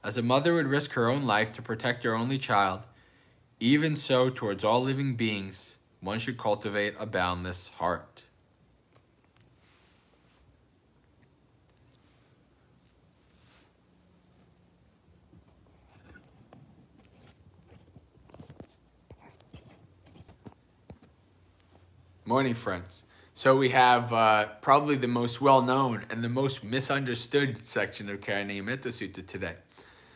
As a mother would risk her own life to protect her only child, even so towards all living beings, one should cultivate a boundless heart. Morning, friends. So we have probably the most well-known and the most misunderstood section of Metta Sutta today.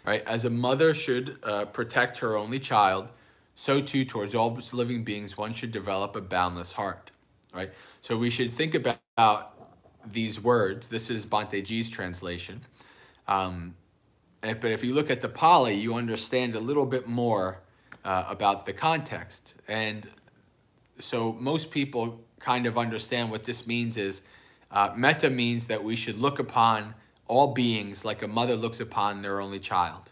Right? As a mother should protect her only child, so too towards all living beings one should develop a boundless heart. Right? So we should think about these words. This is Bhante G's translation. But if you look at the Pali, you understand a little bit more about the context. And so most people kind of understand what this means is metta means that we should look upon all beings like a mother looks upon their only child.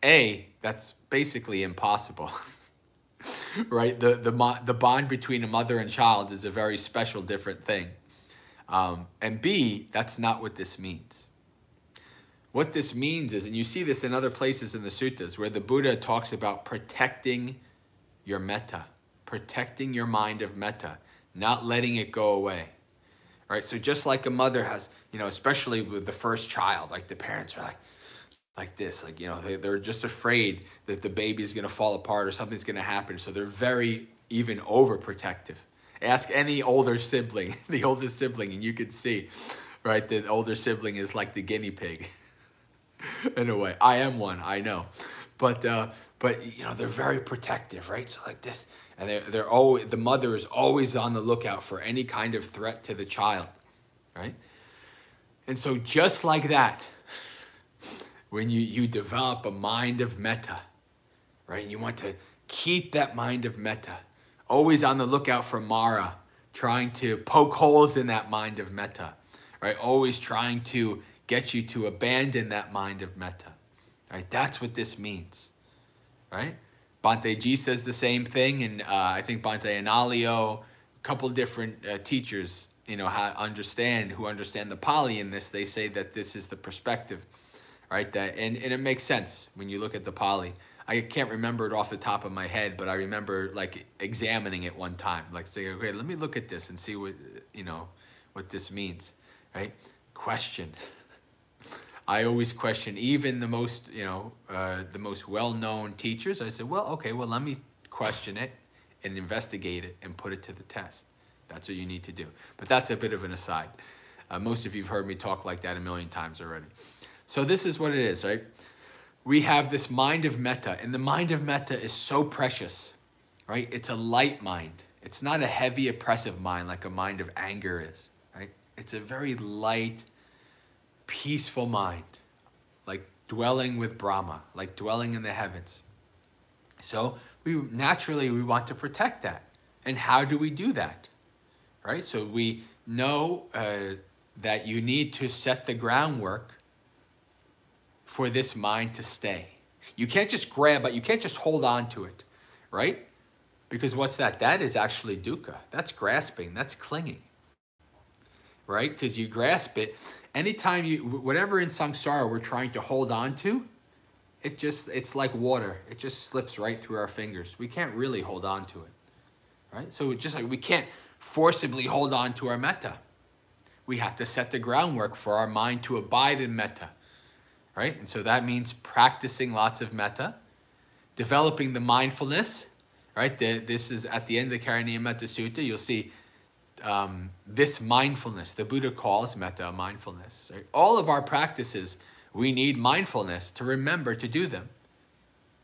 That's basically impossible. Right? The bond between a mother and child is a very special, different thing. And B, that's not what this means. What this means is, and you see this in other places in the suttas, where the Buddha talks about protecting your metta, protecting your mind of metta, not letting it go away. Right? So just like a mother has, especially with the first child, like the parents are like this, they're just afraid that the baby's going to fall apart or something's going to happen. So they're very even overprotective. Ask any older sibling, the oldest sibling, and you could see, right, the older sibling is like the guinea pig. In a way, I am one, I know, but they're very protective, right? So like this, and they're always, the mother is always on the lookout for any kind of threat to the child, right? And so just like that, when you develop a mind of metta, right? And you want to keep that mind of metta, always on the lookout for Mara, trying to poke holes in that mind of metta, right? Always trying to get you to abandon that mind of metta, right? That's what this means, right? Bhante G says the same thing, and I think Bhante Analayo, a couple different teachers, who understand the Pali in this, they say that this is the perspective, right? And it makes sense when you look at the Pali. I can't remember it off the top of my head, but I remember like examining it one time, like saying, okay, let me look at this and see what this means, right? Question. I always question even the most, the most well-known teachers. I said, well, okay, let me question it and investigate it and put it to the test. That's what you need to do. But that's a bit of an aside. Most of you have heard me talk like that a million times already. So this is what it is, right? We have this mind of metta, and the mind of metta is so precious, right? It's a light mind. It's not a heavy, oppressive mind like a mind of anger is, right? It's a very light, peaceful mind, like dwelling with Brahma, like dwelling in the heavens. So we want to protect that. And how do we do that? Right? So we know that you need to set the groundwork for this mind to stay. You can't just grab it, you can't just hold on to it, right? Because what's that? That is actually dukkha. That's grasping, that's clinging, right? Because you grasp it. Anytime whatever in samsara we're trying to hold on to, it's like water. It just slips right through our fingers. We can't really hold on to it, right? So it's just like we can't forcibly hold on to our metta. We have to set the groundwork for our mind to abide in metta, right? And so that means practicing lots of metta, developing the mindfulness, right? This is at the end of the Metta Sutta. You'll see this mindfulness, the Buddha calls metta mindfulness. Right? All of our practices, we need mindfulness to remember to do them.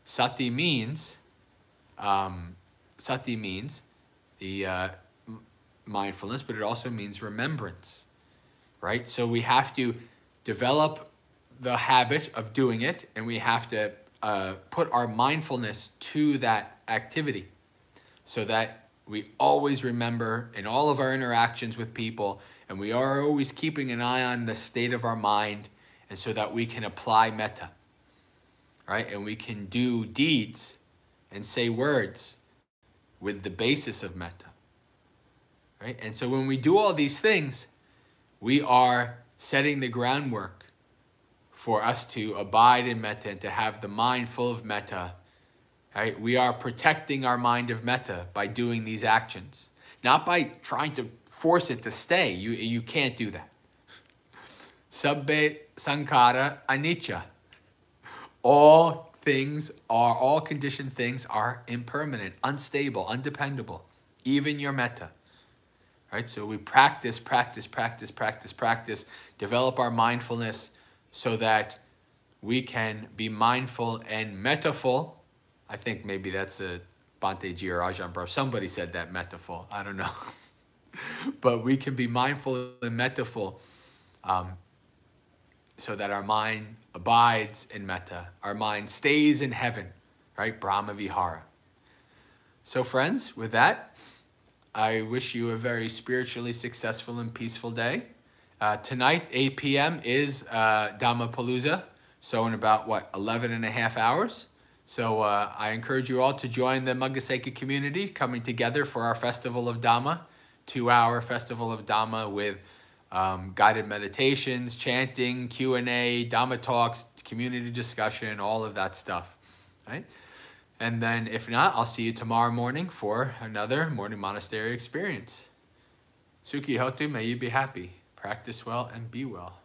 Sati means the mindfulness, but it also means remembrance, right? So we have to develop the habit of doing it, and we have to put our mindfulness to that activity so that we always remember in all of our interactions with people, and we are always keeping an eye on the state of our mind, and so that we can apply metta, right? And we can do deeds and say words with the basis of metta, right? And so when we do all these things, we are setting the groundwork for us to abide in metta and to have the mind full of metta, right? We are protecting our mind of metta by doing these actions, not by trying to force it to stay. You can't do that. Sabbe sankhara anicca. All conditioned things are impermanent, unstable, undependable, even your metta. Right? So we practice, develop our mindfulness so that we can be mindful and mettaful. I think maybe that's a Bhante Ji or Ajahn Brahm. Somebody said that, mettaful. I don't know. But we can be mindful and mettaful so that our mind abides in metta. Our mind stays in heaven, right? Brahma Vihara. So friends, with that, I wish you a very spiritually successful and peaceful day. Tonight, 8 p.m. is Dhammapalooza, so in about, 11 and a half hours. So I encourage you all to join the Maggaseka community coming together for our Festival of Dhamma, 2-hour Festival of Dhamma with guided meditations, chanting, Q&A, Dhamma talks, community discussion, all of that stuff, right? And then if not, I'll see you tomorrow morning for another morning monastery experience. Sukhi Hotu, may you be happy. Practice well and be well.